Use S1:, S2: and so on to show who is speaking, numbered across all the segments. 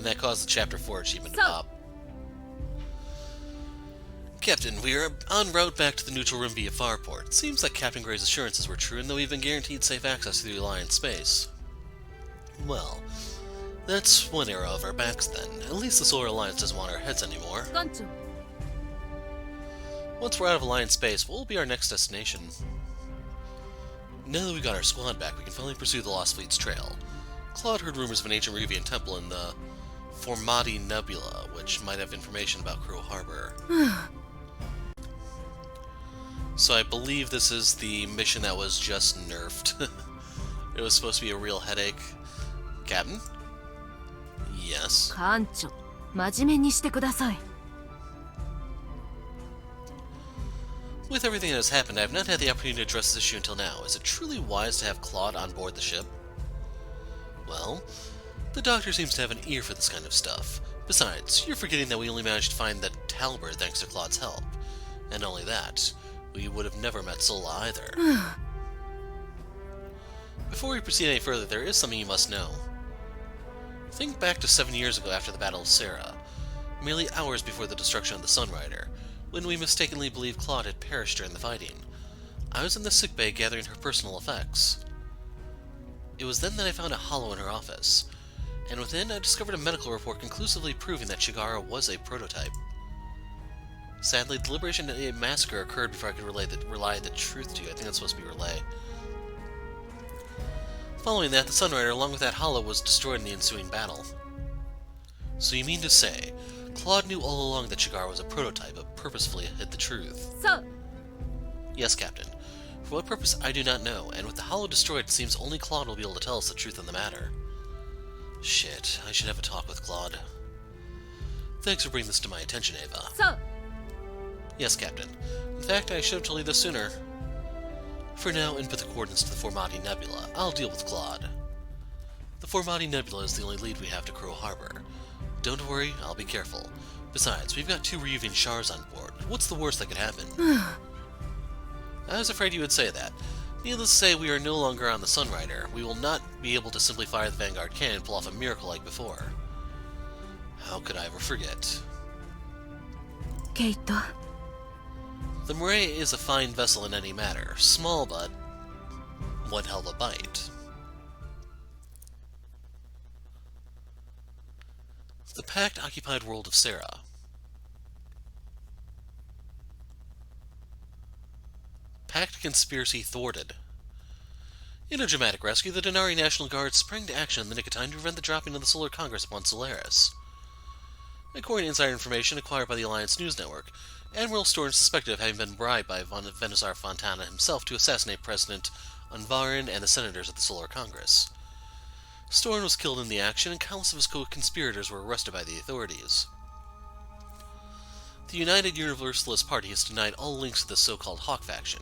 S1: that caused the Chapter 4 achievement to pop. Captain, we are en route back to the neutral room via Farport. Seems like Captain Gray's assurances were true, and that we've been guaranteed safe access through the Alliance space. Well, that's one arrow off our backs then. At least the Solar Alliance doesn't want our heads anymore. Once we're out of Alliance space, what will be our next destination? Now that we got our squad back, we can finally pursue the Lost Fleet's trail. Claude heard rumors of an ancient Revian temple in the Formati Nebula, which might have information about Crow Harbor. So I believe this is the mission that was just nerfed. It was supposed to be a real headache. Captain? Yes. With everything that has happened, I have not had the opportunity to address this issue until now. Is it truly wise to have Claude on board the ship? Well, the Doctor seems to have an ear for this kind of stuff. Besides, you're forgetting that we only managed to find that Talbot thanks to Claude's help. And only that, we would have never met Sola either. Before we proceed any further, there is something you must know. Think back to 7 years ago after the Battle of Serra, merely hours before the destruction of the Sunrider, when we mistakenly believed Claude had perished during the fighting. I was in the sickbay gathering her personal effects. It was then that I found a hollow in her office, and within I discovered a medical report conclusively proving that Chigara was a prototype. Sadly, the Liberation Day massacre occurred before I could relay the truth to you. I think that's supposed to be relay. Following that, the Sunrider, along with that hollow, was destroyed in the ensuing battle. So you mean to say, Claude knew all along that Chigara was a prototype, but purposefully hid the truth?
S2: So?
S1: Yes, Captain. For what purpose, I do not know, and with the hollow destroyed, it seems only Claude will be able to tell us the truth on the matter. Shit, I should have a talk with Claude. Thanks for bringing this to my attention, Ava.
S2: So?
S1: Yes, Captain. In fact, I should have told you this sooner. For now, input the coordinates to the Formati Nebula. I'll deal with Claude. The Formati Nebula is the only lead we have to Crow Harbor. Don't worry, I'll be careful. Besides, we've got 2 Reunion Shars on board. What's the worst that could happen? I was afraid you would say that. Needless to say, we are no longer on the Sunrider. We will not be able to simply fire the Vanguard cannon and pull off a miracle like before. How could I ever forget?
S2: Keita.
S1: The Murray is a fine vessel in any matter. Small, but one hell of a bite. The Pact-occupied world of Serra. Pact conspiracy thwarted. In a dramatic rescue, the Denari National Guard sprang to action in the nick of time to prevent the dropping of the Solar Congress upon Solaris. According to insider information acquired by the Alliance News Network, Admiral Storn is suspected of having been bribed by Venusaur Fontana himself to assassinate President Unvarin and the senators of the Solar Congress. Storn was killed in the action, and countless of his co-conspirators were arrested by the authorities. The United Universalist Party has denied all links to the so-called Hawk faction,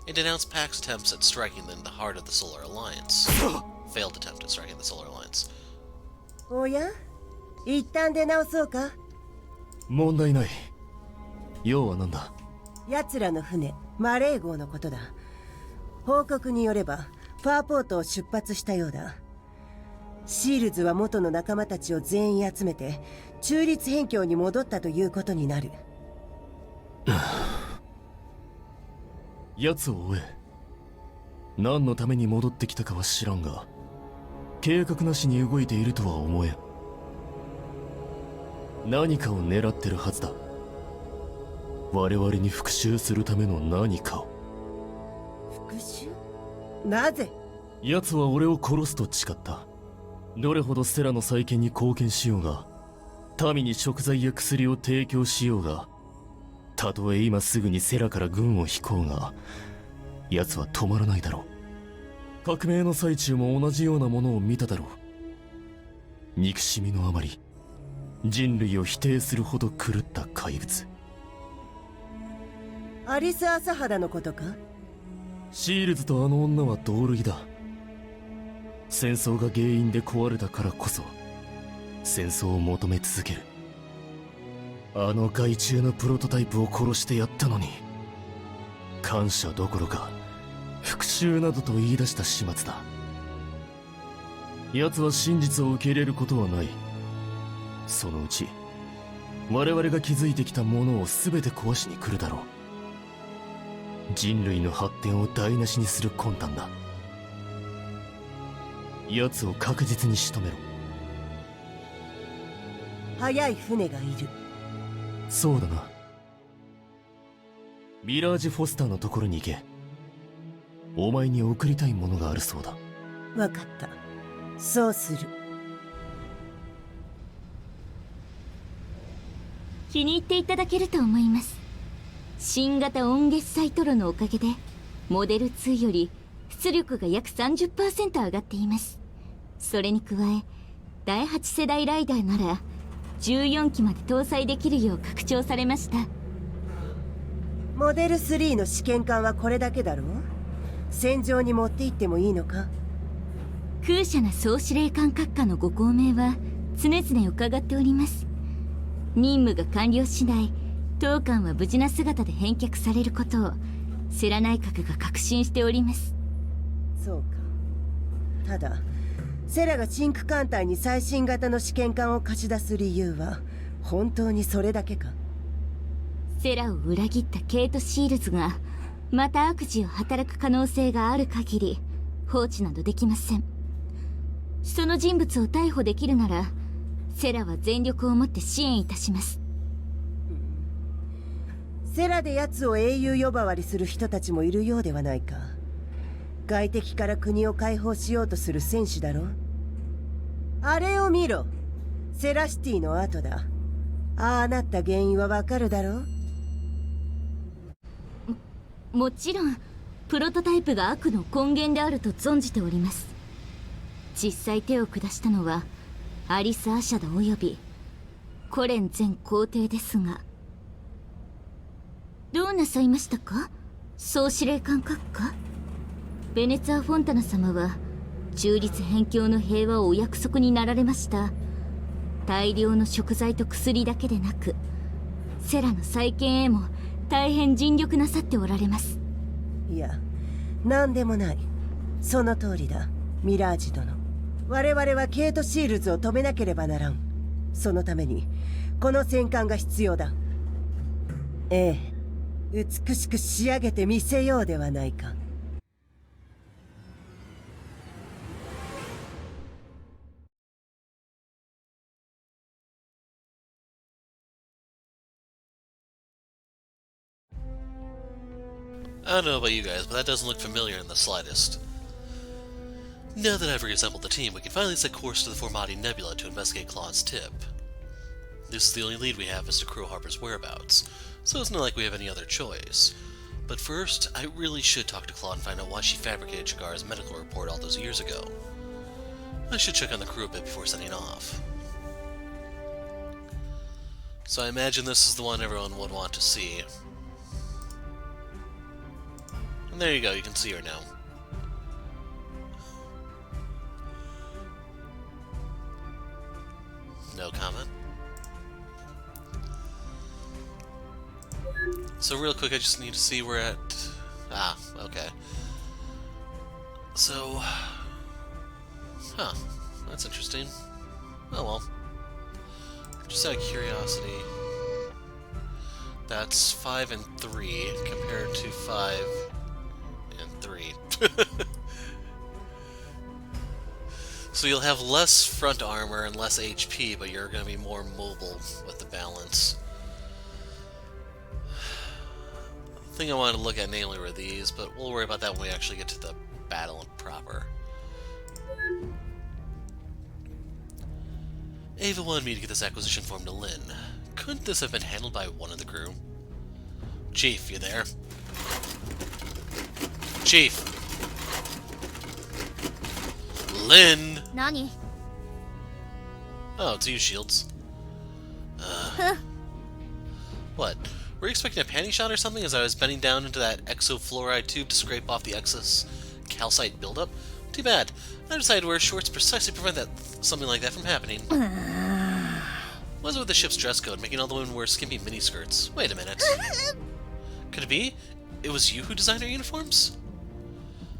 S1: and denounced Pact's attempts at striking in the heart of the Solar Alliance. Failed attempt at striking the Solar Alliance.
S3: Oh yeah? 一旦出直そうか?
S4: 問題ない。要はなんだ?
S3: 奴らの船、マレー号のことだ。報告によれば、ファーポートを出発したようだ。シールズは元の仲間たちを全員集めて、中立辺境に戻ったということになる。
S4: 奴を追え。何のために戻ってきたかは知らんが、計画なしに動いているとは思えん。何かを狙ってるはずだ。我々に復讐するための何かを。
S3: 復讐？なぜ？
S4: 奴は俺を殺すと誓った。どれほどセラの再建に貢献しようが、民に食材や薬を提供しようが、たとえ今すぐにセラから軍を引こうが、奴は止まらないだろう。革命の最中も同じようなものを見ただろう。憎しみのあまり、人類を否定するほど狂った怪物。
S3: アリス・アサハダのことか？
S4: シールズとあの女は同類だ。戦争が原因で壊れたからこそ戦争を求め続ける。あの害虫のプロトタイプを殺してやったのに、感謝どころか復讐などと言い出した始末だ。奴は真実を受け入れることはない。そのうち我々が築いてきたものを全て壊しに来るだろう。人類の発展を台無しにする魂胆だ。奴を確実に仕留めろ。
S3: 速い船がいる。
S4: そうだな。ミラージュ・フォスターのところに行け。お前に送りたいものがあるそうだ。
S3: 分かった。そうする。
S2: 気に入っていただけると思います。新型温月サイトロのおかげでモデル2より出力が約 30% 上がっています。それに加え第8世代ライダーなら14機まで搭載できるよう拡張されました。
S3: モデル3の試験管はこれだけだろう。戦場に持って行ってもいいのか。
S2: 空車な総司令官閣下のご高名は常々伺っております。任務が完了次第当館は無事な姿で返却されることをセラ内閣が確信しております。
S3: そうか。ただセラが真空艦隊に最新型の試験管を貸し出す理由は本当にそれだけか。
S2: セラを裏切ったケイト・シールズがまた悪事を働く可能性がある限り放置などできません。その人物を逮捕できるならセラは全力をもって支援いたします。
S3: セラで奴を英雄呼ばわりする人たちもいるようではないか。外敵から国を解放しようとする戦士だろ。あれを見ろ。セラシティの後だ。ああなった原因はわかるだろう。
S2: もちろんプロトタイプが悪の根源であると存じております。実際手を下したのはアリス・アシャダおよびコレン前皇帝ですが、どうなさいましたか、総司令官閣下。ベネツァ・フォンタナ様は中立辺境の平和をお約束になられました。大量の食材と薬だけでなくセラの再建へも大変尽力なさっておられます。
S3: いや、何でもない。その通りだ、ミラージ殿。我々はケイト・シールズを止めなければならん。そのためにこの戦艦が必要だ。ええ、美しく仕上げてみせようではないか。
S1: I don't know about you guys, but that doesn't look familiar in the slightest. Now that I've reassembled the team, we can finally set course to the Formati Nebula to investigate Claude's tip. This is the only lead we have as to Crow Harbor's whereabouts, so it's not like we have any other choice. But first, I really should talk to Claude and find out why she fabricated Chigara's medical report all those years ago. I should check on the crew a bit before setting off. So I imagine this is the one everyone would want to see. And there you go, you can see her now. No comment. So real quick, I just need to see we're at... Ah, okay. So... Huh, that's interesting. Oh well. Just out of curiosity... That's 5 and 3 compared to 5 and 3. So you'll have less front armor and less HP, but you're going to be more mobile with the balance. The thing I wanted to look at namely were these, but we'll worry about that when we actually get to the battle proper. Ava wanted me to get this acquisition form to Lynn. Couldn't this have been handled by one of the crew? Chief, you there? Chief! Lynn!
S2: Nani?
S1: Oh, it's you, Shields. What? Were you expecting a panty shot or something as I was bending down into that exofluoride tube to scrape off the excess calcite buildup? Too bad. I decided to wear shorts precisely to prevent something like that from happening. What is it with the ship's dress code, making all the women wear skimpy miniskirts? Wait a minute. Could it be? It was you who designed our uniforms?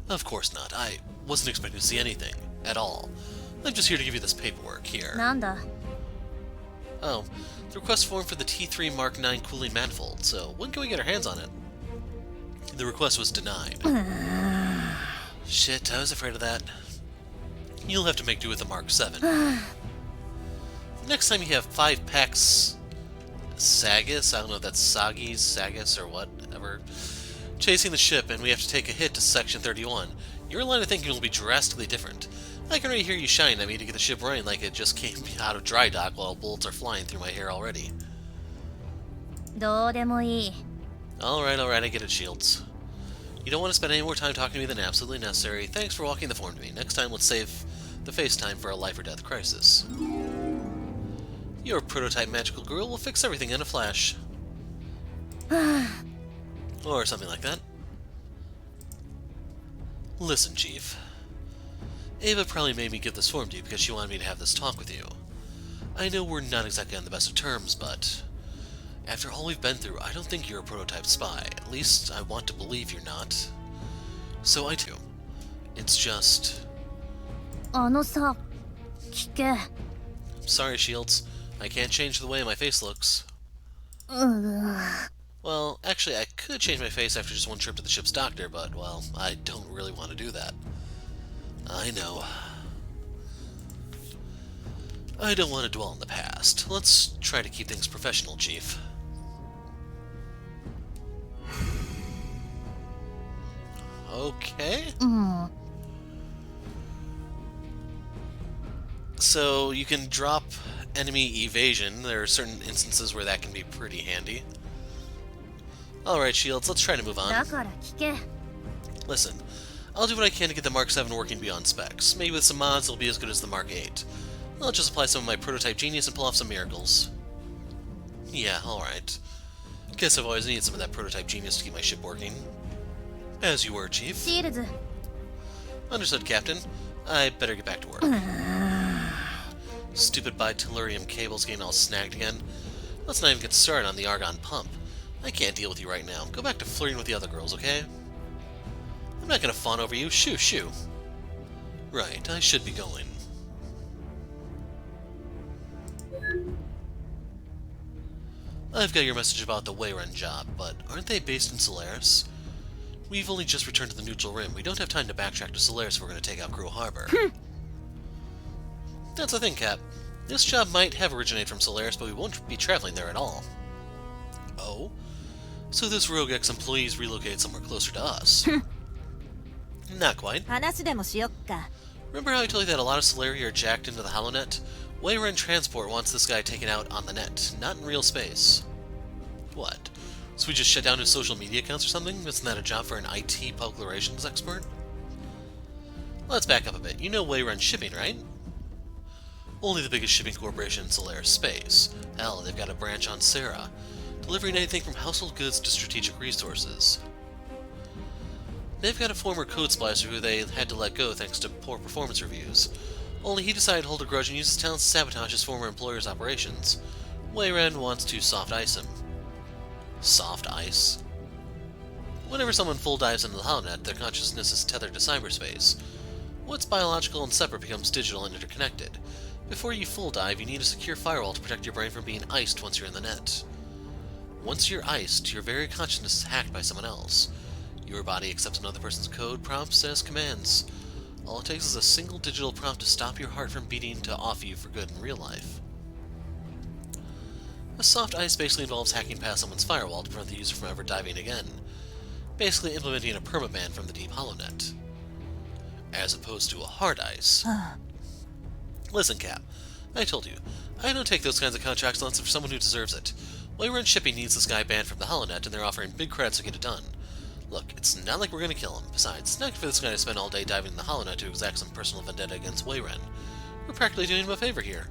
S1: Of course not. I wasn't expecting to see anything. At all. I'm just here to give you this paperwork here.
S2: なんだ。
S1: Oh, the request form for the T3 Mark IX cooling manifold, so when can we get our hands on it? The request was denied. Shit, I was afraid of that. You'll have to make do with the Mark 7. Next time you have 5 packs Sagus, I don't know if that's Sagis, Sagus, or whatever, chasing the ship, and we have to take a hit to Section 31, your line of thinking will be drastically different. I can already hear you shouting at me to get the ship running like it just came out of dry dock while bullets are flying through my hair already.
S2: どうでもいい。
S1: Alright, I get it, Shields. You don't want to spend any more time talking to me than absolutely necessary. Thanks for walking the form to me. Next time, let's save the FaceTime for a life-or-death crisis. Your prototype magical girl will fix everything in a flash. Or something like that. Listen, Chief. Ava probably made me give this form to you because she wanted me to have this talk with you. I know we're not exactly on the best of terms, but after all we've been through, I don't think you're a prototype spy. At least I want to believe you're not. So I do. It's just...
S2: あのさ、聞け。
S1: I'm sorry, Shields. I can't change the way my face looks. Well, actually, I could change my face after just one trip to the ship's doctor, but, well, I don't really want to do that. I know. I don't want to dwell on the past. Let's try to keep things professional, Chief. Okay. So, you can drop enemy evasion. There are certain instances where that can be pretty handy. Alright, Shields, let's try to move on.
S2: だから聞け。
S1: Listen, I'll do what I can to get the Mark 7 working beyond specs. Maybe with some mods it'll be as good as the Mark 8. I'll just apply some of my prototype genius and pull off some miracles. Yeah, alright. Guess I've always needed some of that prototype genius to keep my ship working. As you were, Chief.
S2: シールズ。
S1: Understood, Captain. I better get back to work. Stupid bitellurium cables getting all snagged again. Let's not even get started on the argon pump. I can't deal with you right now. Go back to flirting with the other girls, okay? I'm not gonna fawn over you. Shoo, shoo. Right, I should be going. I've got your message about the Wayrun job, but aren't they based in Solaris? We've only just returned to the neutral rim. We don't have time to backtrack to Solaris if we're going to take out Crew Harbor. That's the thing, Cap. This job might have originated from Solaris, but we won't be traveling there at all. Oh? So this Rogue ex-employee's relocated somewhere closer to us. Not quite.
S2: 話でもしよっか。
S1: Remember how I told you that a lot of Solari are jacked into the HoloNet? Wayrun Transport wants this guy taken out on the net, not in real space. What? So we just shut down his social media accounts or something? Isn't that a job for an IT public relations expert? Let's back up a bit. You know Wayrun Shipping, right? Only the biggest shipping corporation in Solaris space. Hell, they've got a branch on Sarah, delivering anything from household goods to strategic resources. They've got a former code splicer who they had to let go thanks to poor performance reviews. Only he decided to hold a grudge and use his talents to sabotage his former employer's operations. Wayrun wants to soft ice him. Soft ice? Whenever someone full dives into the HoloNet, their consciousness is tethered to cyberspace. What's biological and separate becomes digital and interconnected. Before you full dive, you need a secure firewall to protect your brain from being iced once you're in the net. Once you're iced, your very consciousness is hacked by someone else. Your body accepts another person's code, prompts, as commands. All it takes is a single digital prompt to stop your heart from beating to off you for good in real life. A soft ice basically involves hacking past someone's firewall to prevent the user from ever diving again. Basically implementing a permaban from the deep HoloNet. As opposed to a hard ice. Listen, Cap, I told you, I don't take those kinds of contracts unless it's for someone who deserves it. Wayrun Shipping needs this guy banned from the HoloNet, and they're offering big credits to get it done. Look, it's not like we're gonna kill him. Besides, it's not good for this guy to spend all day diving in the HoloNet to exact some personal vendetta against Wayrun. We're practically doing him a favor here.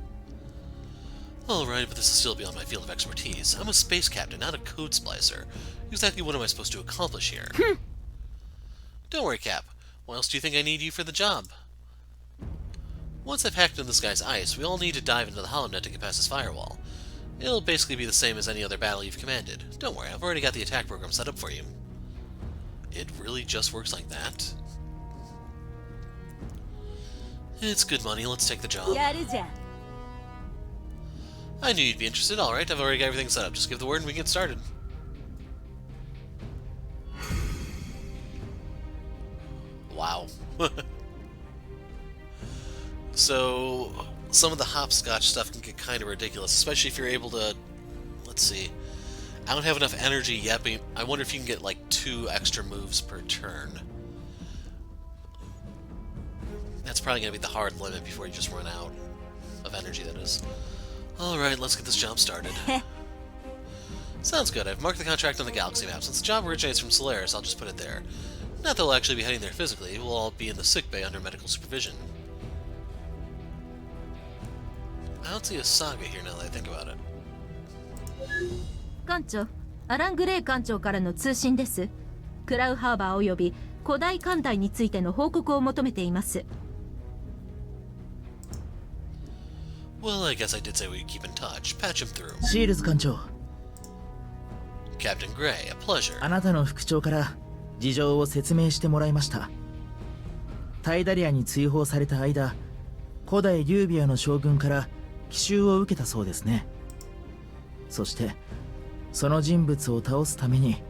S1: Alright, but this is still beyond my field of expertise. I'm a space captain, not a code splicer. Exactly what am I supposed to accomplish here? Don't worry, Cap. Why else do you think I need you for the job? Once I've hacked into this guy's ice, we all need to dive into the HoloNet to get past his firewall. It'll basically be the same as any other battle you've commanded. Don't worry, I've already got the attack program set up for you. It really just works like that? It's good money, let's take the job.
S2: やるじゃん。
S1: I knew you'd be interested. Alright, I've already got everything set up. Just give the word and we can get started. Wow. So, some of the hopscotch stuff can get kind of ridiculous, especially if you're able to... Let's see. I don't have enough energy yet, but I wonder if you can get like 2 extra moves per turn. That's probably going to be the hard limit before you just run out of energy, that is. Alright, let's get this job started. Sounds good. I've marked the contract on the galaxy map. Since the job originates from Solaris, I'll just put it there. Not that we'll actually be heading there physically. We'll all be in the sickbay under medical supervision. I don't see a saga here now that I think about it.
S5: 艦長、アラン・グレイ艦長からの通信です。クラウハーバー及び古代艦隊についての報告を求めています。
S1: Well, I guess I did say we'd keep in touch. Patch him through.
S6: シールズ艦長、
S1: Captain Gray, a pleasure.
S6: あなたの副長から事情を説明してもらいました。タイダリアに追放された間、古代リュービアの将軍から奇襲を受けたそうですね。そしてその人物を倒すために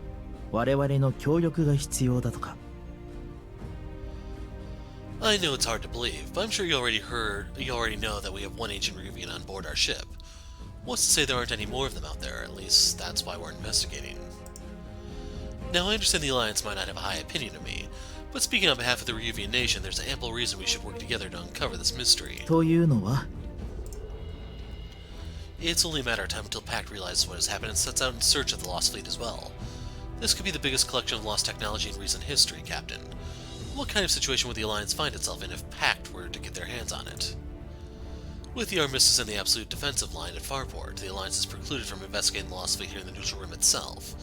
S6: 我々の協力が必要だとか。
S1: I know it's hard to believe, but I'm sure you already know that we have one ancient Ryuvian on board our ship. What's to say there aren't any more of them out there? At least that's why we're investigating. Now, I understand the Alliance might not have a high opinion of me, but speaking on behalf of the Ryuvian nation, there's ample reason we should work together to uncover this mystery.
S6: というのは
S1: It's only a matter of time until Pact realizes what has happened and sets out in search of the Lost Fleet as well. This could be the biggest collection of lost technology in recent history, Captain. What kind of situation would the Alliance find itself in if Pact were to get their hands on it? With the Armistice and the absolute defensive line at Farport, the Alliance is precluded from investigating the Lost Fleet here in the Neutral Rim itself.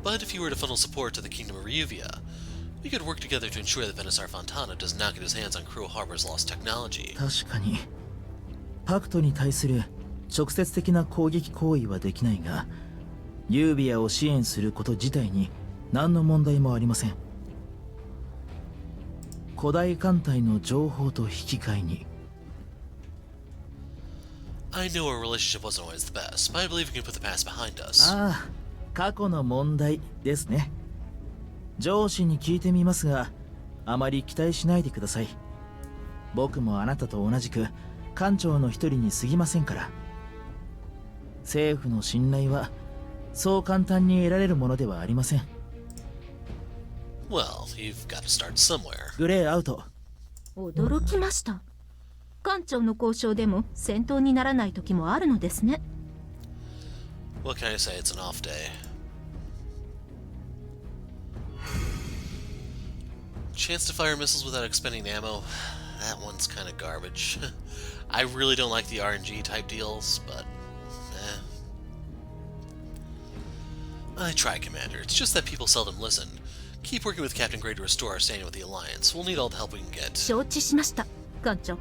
S1: But if you were to funnel support to the Kingdom of Ryuvia, we could work together to ensure that Venusaur Fontana does not get his hands on Crow Harbor's lost technology.
S6: 確かにパクトに対する直接的な攻撃行為はできないが、ユービアを支援すること自体に何の問題もありません。古代艦隊の情報と引き換えに。
S1: I know our relationship wasn't always the best, but I believe we can put the past behind us.
S6: ああ、過去の問題ですね。上司に聞いてみますが、あまり期待しないでください。僕もあなたと同じく艦長の一人に過ぎませんから。政府の信頼はそう簡単に得られるものではありません。
S1: Well, you've got to start somewhere.
S6: グレーアウト。
S5: 驚きました。艦長の交渉でも戦闘にならない時もあるのですね。
S1: What can I say? It's an off day. Chance to fire missiles without expending ammo? That one's kind of garbage. I really don't like the RNG type deals, but I try, Commander. It's just that people seldom listen. Keep working with Captain Gray to restore our standing with the Alliance. We'll need all the help we can get.
S5: 承知しました、艦長。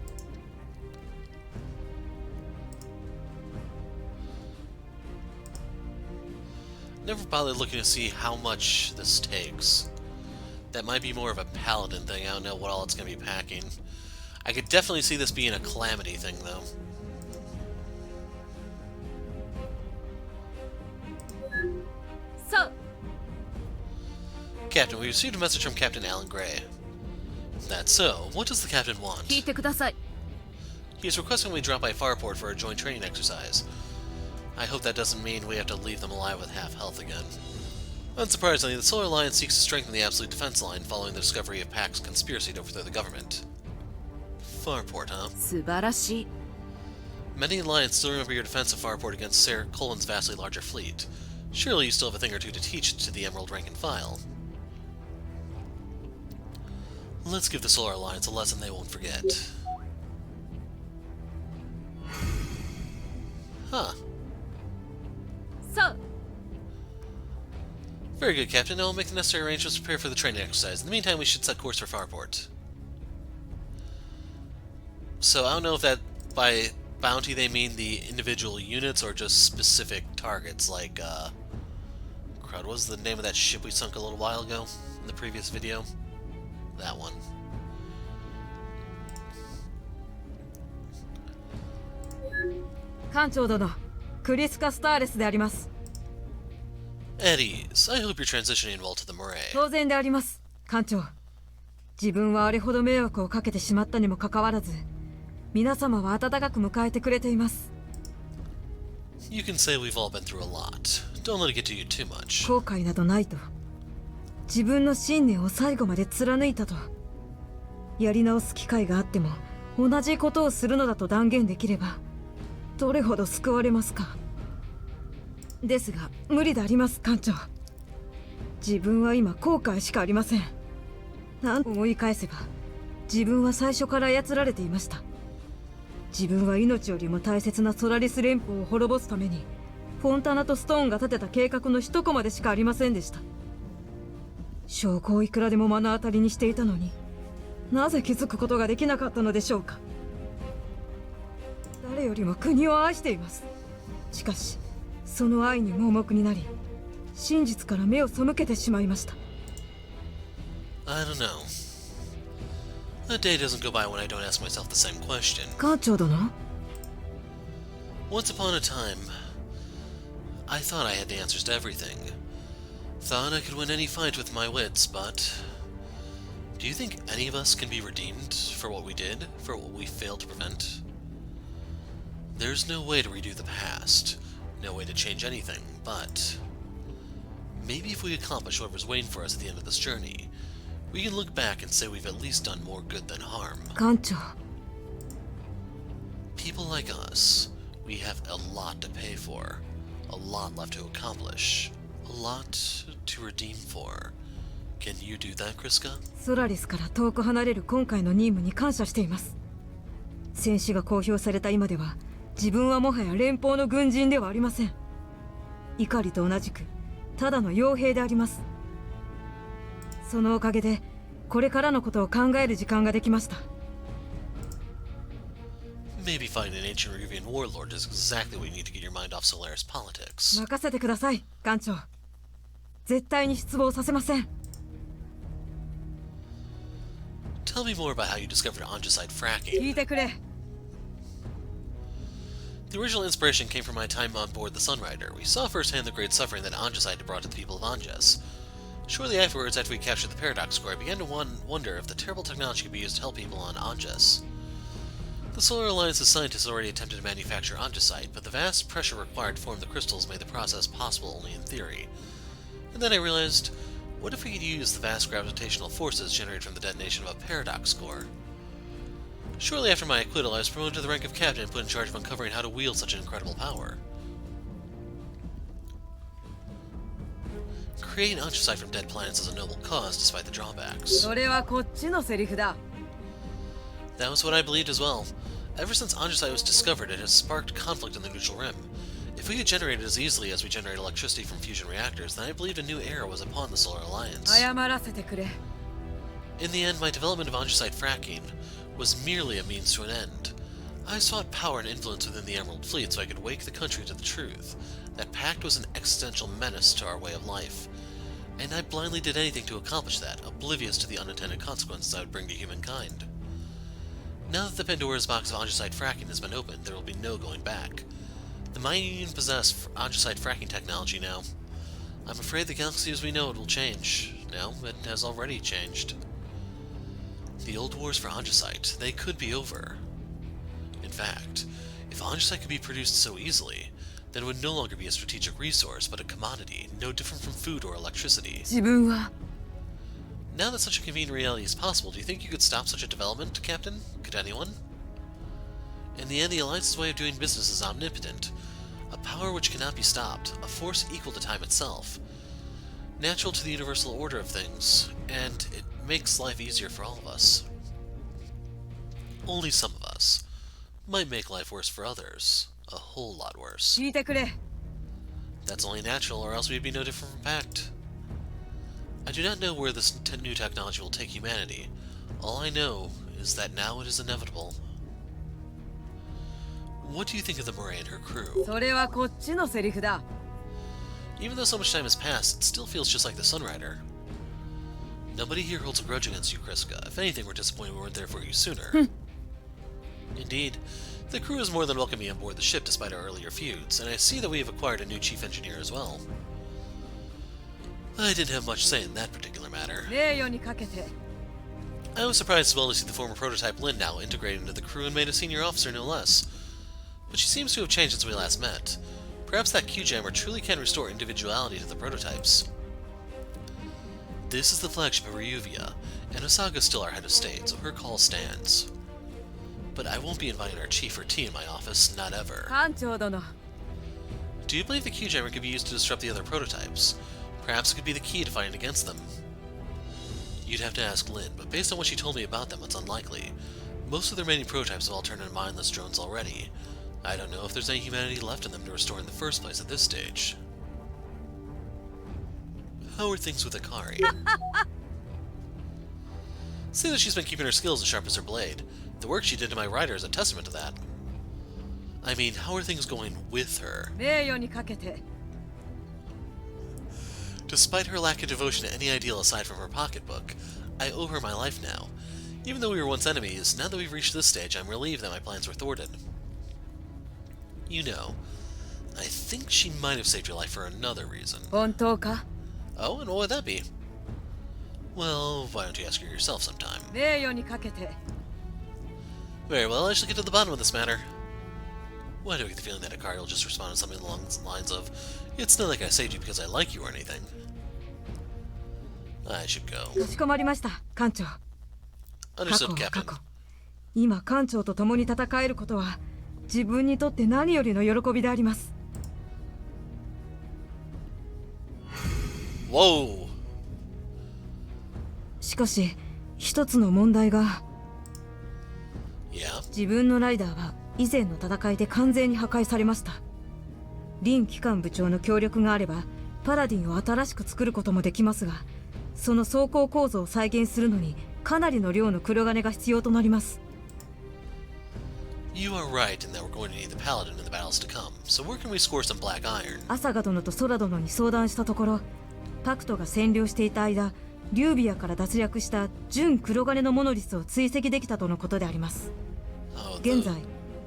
S1: Never bothered looking to see how much this takes. That might be more of a paladin thing. I don't know what all it's going to be packing. I could definitely see this being a calamity thing, though.
S5: So,
S1: Captain, we received a message from Captain Alan Gray. That's so. What does the captain want?
S5: 聞いてください。
S1: He is requesting we drop by Farport for a joint training exercise. I hope that doesn't mean we have to leave them alive with half health again. Unsurprisingly, the Solar Alliance seeks to strengthen the absolute defense line following the discovery of Pact's conspiracy to overthrow the government. Farport, huh?
S5: 素晴らしい。
S1: Many Alliance still remember your defense of Farport against Sarah Colin's vastly larger fleet. Surely you still have a thing or two to teach to the Emerald rank and file. Let's give the Solar Alliance a lesson they won't forget. Huh.
S5: So,
S1: Very good, Captain. Now we'll make the necessary arrangements to prepare for the training exercise. In the meantime, we should set course for Farport. So I don't know if that by bounty they mean the individual units or just specific targets, like, crud, what was the name of that ship we sunk a little while ago in the previous video? That one.
S7: 艦長殿、クリスカ・スターレスであります。
S1: At ease. I hope you're transitioning well to the Moray.
S7: 当然であります、艦長。自分はあれほど迷惑をかけてしまったにもかかわらず、皆様は温かく迎えてくれています。
S1: You can say we've all been through a lot. Don't let it get to you too much.
S7: 後悔などないと。自分の信念を最後まで貫いたと。やり直す機会があっても同じことをするのだと断言できれば、どれほど救われますか。ですが無理であります、艦長。自分は今後悔しかありません。なんと思い返せば、自分は最初から操られていました。自分は命よりも大切なソラリス連邦を滅ぼすために、フォンタナとストーンが立てた計画の一コマでしかありませんでした。証拠をいくらでも目の当たりにしていたのに、なぜ気づくことができなかったのでしょうか。誰よりも国を愛しています。しかしその愛に盲目になり、真実から目を背けてしまいました。
S1: I don't know. A day doesn't go by when I don't ask myself the same question.
S7: 艦長殿、
S1: Once upon a time, I thought I had the answers to everything. Thought I could win any fight with my wits, but... Do you think any of us can be redeemed for what we did, for what we failed to prevent? There's no way to redo the past, no way to change anything, but... Maybe if we accomplish whatever's waiting for us at the end of this journey, we can look back and say we've at least done more good than harm.
S7: 艦長。
S1: People like us, we have a lot to pay for, a lot left to accomplish, a lot to redeem for. Can you do that, Kriska?
S7: ソラリスから遠く離れる今回の任務に感謝しています。戦死が公表された今では、自分はもはや連邦の軍人ではありません。怒りと同じくただの傭兵であります。そのおかげでこれからのことを考える時間ができました。
S1: Maybe finding an ancient Rivian warlord is exactly what you need to get your mind off Solaris politics.
S7: 任せてください、艦長。絶対に失望させません。
S1: Tell me more about how you discovered Anjasite
S7: 聞
S1: fracking.
S7: いてくれ。
S1: The original inspiration came from my time on board the Sunrider. We saw firsthand the great suffering that Anjasite had brought to the people of Anjas. Shortly afterwards, after we captured the Paradox Core, I began to wonder if the terrible technology could be used to help people on Anjas. The Solar Alliance's scientists had already attempted to manufacture Anjasite, but the vast pressure required to form the crystals made the process possible only in theory. And then I realized, what if we could use the vast gravitational forces generated from the detonation of a Paradox Core? Shortly after my acquittal, I was promoted to the rank of captain and put in charge of uncovering how to wield such an incredible power. Creating Anjasite from dead planets is a noble cause, despite the drawbacks.
S7: それはこっちのセリフだ。
S1: That was what I believed as well. Ever since Anjasite was discovered, it has sparked conflict in the neutral rim. If we could generate it as easily as we generate electricity from fusion reactors, then I believed a new era was upon the Solar Alliance.
S7: 謝らせてくれ。
S1: In the end, my development of Anjasite fracking was merely a means to an end. I sought power and influence within the Emerald Fleet so I could wake the country to the truth. That pact was an existential menace to our way of life. And I blindly did anything to accomplish that, oblivious to the unintended consequences I would bring to humankind. Now that the Pandora's box of Anjasite fracking has been opened, there will be no going back. The mighty Union possess Anjasite fracking technology now. I'm afraid the galaxy as we know it will change. Now, it has already changed. The old wars for Anjasite, they could be over. In fact, if Anjasite could be produced so easily, then it would no longer be a strategic resource, but a commodity, no different from food or electricity.
S7: 自分は
S1: Now that such a convenient reality is possible, do you think you could stop such a development, Captain? Could anyone? In the end, the Alliance's way of doing business is omnipotent. A power which cannot be stopped, a force equal to time itself. Natural to the universal order of things, and it makes life easier for all of us. Only some of us. Might make life worse for others. A whole lot worse.
S7: 聞いてくれ。
S1: That's only natural, or else we'd be no different from Pact. I do not know where this new technology will take humanity. All I know is that now it is inevitable. What do you think of the Moray and her crew?
S7: それはこっちのセリフだ。
S1: Even though so much time has passed, it still feels just like the Sunrider. Nobody here holds a grudge against you, Kriska. If anything, we're disappointed we weren't there for you sooner. Indeed, The crew is more than welcome me on board the ship despite our earlier feuds, and I see that we have acquired a new chief engineer as well. I didn't have much say in that particular matter.
S7: 名誉にかけて
S1: I was surprised as well to see the former prototype Lin now integrated into the crew and made a senior officer no less. But she seems to have changed since we last met. Perhaps that Q-jammer truly can restore individuality to the prototypes. This is the flagship of Ryuvia, and Osaga's still our head of state, so her call stands. But I won't be inviting our chief for tea in my office, not ever.
S7: 艦長殿
S1: Do you believe the Q-jammer could be used to disrupt the other prototypes? Perhaps it could be the key to fighting against them. You'd have to ask Lin, but based on what she told me about them, it's unlikely. Most of the remaining prototypes have all turned into mindless drones already. I don't know if there's any humanity left in them to restore in the first place at this stage. How are things with Akari? See that she's been keeping her skills as sharp as her blade. The work she did to my rider is a testament to that. I mean, how are things going with her?
S7: 名誉にかけて
S1: Despite her lack of devotion to any ideal aside from her pocketbook, I owe her my life now. Even though we were once enemies, now that we've reached this stage, I'm relieved that my plans were thwarted. You know, I think she might have saved your life for another reason.
S7: 本当か
S1: Oh, and what would that be? Well, why don't you ask her yourself sometime?
S7: 名誉にかけて
S1: Very well, I shall get to the bottom of this matter. Why do I get the feeling that Akari will just respond to something along the lines of, "It's not like I saved you because I like you or anything." I should go.
S7: かしこまりました艦長
S1: Understood,
S7: 過
S1: Captain.
S7: 去今艦長と共に戦えることは自分にとって何よりの喜びであります
S1: Whoa!
S7: しかし一つの問題が
S1: Yeah?
S7: 自分のライダーは以前の戦いで完全に破壊されましたリン機関部長の協力があればパラディンを新しく作ることもできますがその装甲構造を再現するのにかなりの量の黒金が必要となります
S1: You are right in that we're going to need the Paladin in the battles to come, so where can we score some black iron?
S7: アサガ殿とソラ殿に相談したところパクトが占領していた間リュービアから脱落した純黒金のモノリスを追跡できたとのことであります
S1: Oh,
S7: 現在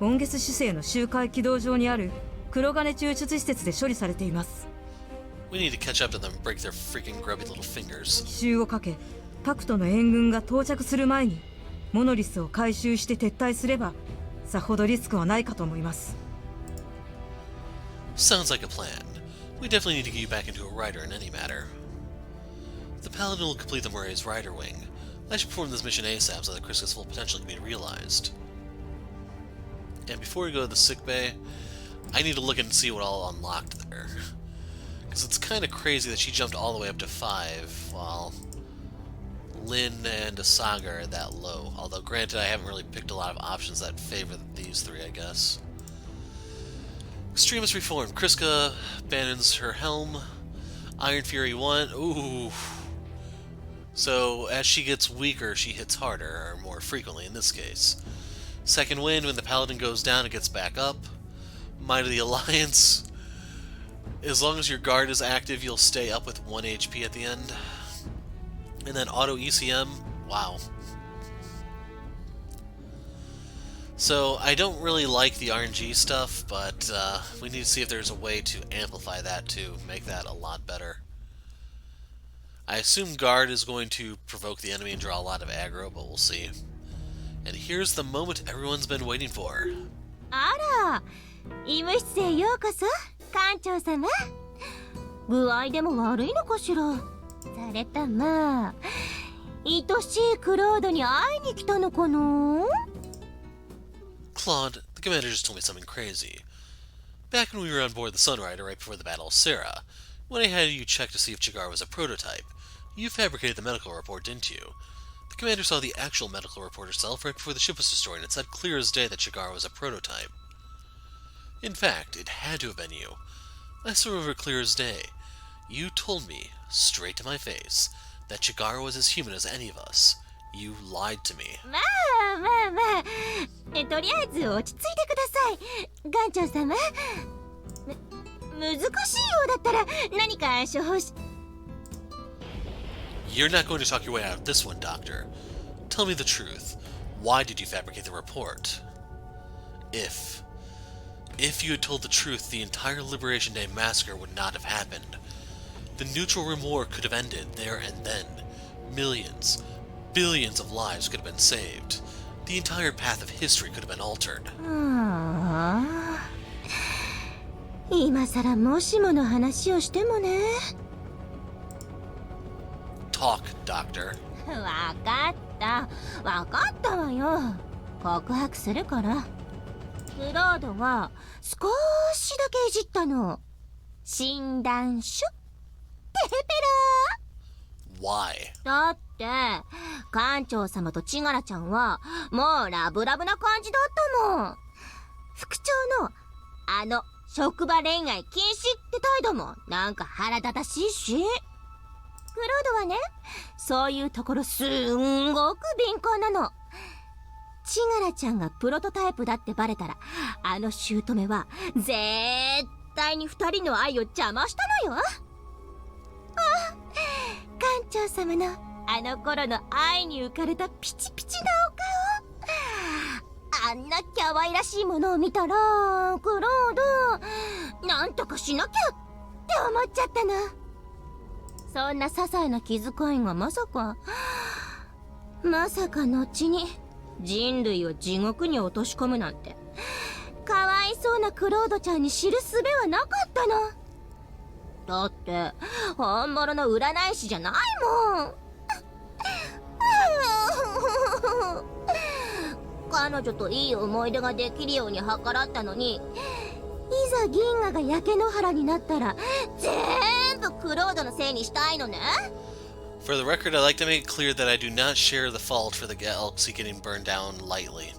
S7: オンゲス市政の周回軌道上にある黒金抽出施設で処理されています
S1: we need to catch up to them and break their freaking grubby little fingers.
S7: 奇襲をかけパクトの援軍が到着する前にモノリスを回収して撤退すればさほどリスクはないかと思います
S1: Sounds like a plan. We definitely need to get you back into a rider in any matter. The Paladin will complete the Murray's rider wing. I should perform this mission ASAP so that Kriska's full potential can be realized. And before we go to the sickbay, I need to look and see what all unlocked there. Because it's kind of crazy that she jumped all the way up to 5, while Lin and Asaga are that low. Although, granted, I haven't really picked a lot of options that favor these three, I guess. Extremist Reformed. Kriska abandons her helm. Iron Fury 1. Ooh. So, as she gets weaker, she hits harder, or more frequently in this case. Second Wind, when the Paladin goes down, it gets back up. Might of the Alliance. As long as your guard is active, you'll stay up with 1 HP at the end. And then Auto ECM. Wow. So, I don't really like the RNG stuff, but we need to see if there's a way to amplify that to make that a lot better. I assume Guard is going to provoke the enemy and draw a lot of aggro, but we'll see. And here's the moment everyone's been waiting for.
S2: あら医務室へようこそ艦長様具合でも悪いのかしらそれとも愛しいクロードに会いに来たのかな
S1: Claude, the commander just told me something crazy. Back when we were on board the Sunrider right before the Battle of Sarah, when I had you check to see if Chigar was a prototype, you fabricated the medical report, didn't you? The commander saw the actual medical report herself right before the ship was destroyed, and it said clear as day that Chigar was a prototype. In fact, it had to have been you. I still remember it clear as day. You told me, straight to my face, that Chigar was as human as any of us. You lied to me.
S2: まあまあまあとりあえず落ち着いてください艦長様難しいようだったら何か処方し
S1: You're not going to talk your way out of this one, Doctor. Tell me the truth. Why did you fabricate the report? if. If you had told the truth, the entire Liberation Day massacre would not have happened. The Neutral Rim War could have ended there and then. Millions, billions of lives could have been saved. The entire path of history could have been altered.
S2: 今さらもしもの話をしてもね。
S1: Talk, Doctor.
S2: わかったわよ。告白するから。クロードが少しだけいじったの。診断書ペペラ
S1: Why?
S2: だって館長様とチガラちゃんはもうラブラブな感じだったもん。副長の職場恋愛禁止って態度もなんか腹立たしいし。クロードはね、そういうところすんごく敏感なの。チガラちゃんがプロトタイプだってバレたら、姑は絶対に二人の愛を邪魔したのよ。館長様の頃の愛に浮かれたピチピチなお顔。あんな可愛らしいものを見たら、クロード、なんとかしなきゃって思っちゃったの。そんな些細な気遣いがまさか後に人類を地獄に落とし込むなんて、かわいそうなクロードちゃんに知る術はなかったの。だって本物の占い師じゃないもん。彼女といい思い出ができるように計らったのに、いざ銀河が焼け野原になったら全部クロードのせいにしたいのね。
S1: For the record, I'd like to make it clear that I do not share the fault for the galaxy getting burned down lightly.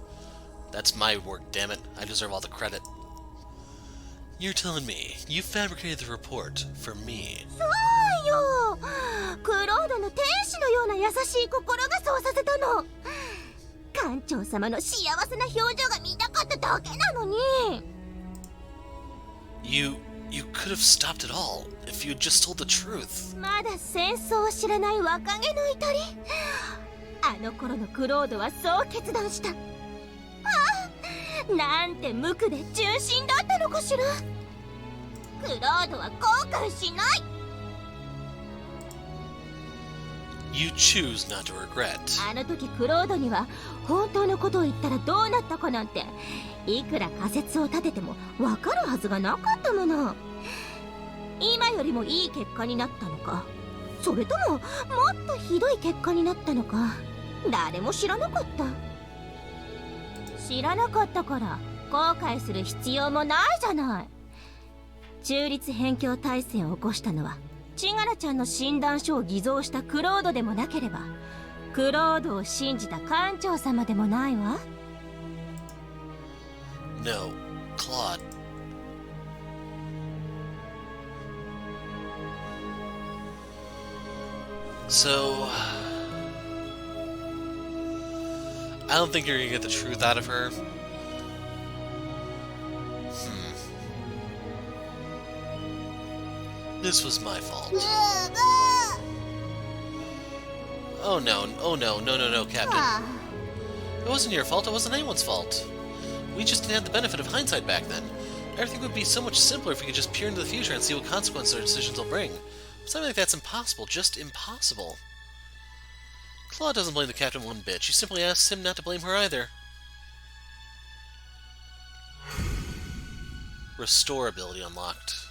S1: That's my work, damn it. I deserve all the credit. You're telling me you fabricated the report for me?
S2: そうよ。クロードの天使のような優しい心がそうさせたの。館長様の幸せな表情が見たかっただけなのに。
S1: You could have stopped it all if you had just told the truth.
S2: まだ戦争を知らない若気の至り。頃のクロードはそう決断した。なんて無垢で純真だったのかしら。クロードは後悔しない。
S1: You choose not to regret.
S2: 時クロードには本当のことを言ったらどうなったかなんて、いくら仮説を立てても分かるはずがなかったもの。今よりもいい結果になったのか、それとももっとひどい結果になったのか、誰も知らなかった。知らなかったから後悔する必要もないじゃない。中立辺境大戦を起こしたのはチガラちゃんの診断書を偽造したクロードでもなければ、クロードを信じた館長様でもないわ。
S1: No, Claude. So, I don't think you're gonna get the truth out of her. This was my fault. Oh no, no, Captain. It wasn't your fault, it wasn't anyone's fault. We just didn't have the benefit of hindsight back then. Everything would be so much simpler if we could just peer into the future and see what consequences our decisions will bring. Something like that's impossible, just impossible. Claude doesn't blame the captain one bit. She simply asks him not to blame her either. Restore ability unlocked.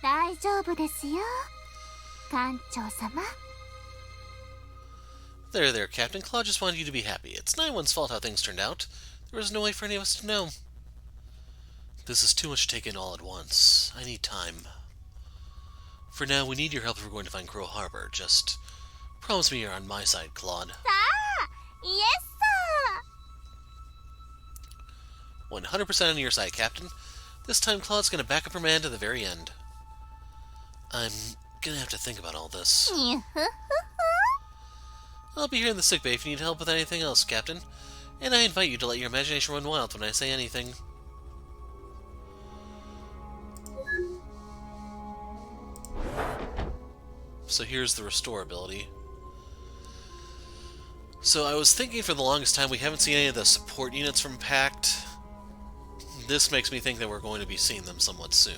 S2: 大丈夫ですよ、館長様。
S1: There, Captain. Claude just wanted you to be happy. It's not anyone's fault how things turned out. There was no way for any of us to know. This is too much to take in all at once. I need time. For now, we need your help if we're going to find Crow Harbor. Just promise me you're on my side, Claude.
S2: さあ、イエス
S1: 100% on your side, Captain. This time, Claude's gonna back up her man to the very end. I'm gonna have to think about all this.
S2: さ。にふふふ。
S1: I'll be here in the sickbay if you need help with anything else, Captain. And I invite you to let your imagination run wild when I say anything. So here's the restore ability. So I was thinking for the longest time we haven't seen any of the support units from Pact. this makes me think that we're going to be seeing them somewhat soon.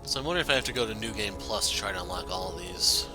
S1: So I'm wondering if I have to go to New Game Plus to try to unlock all of these.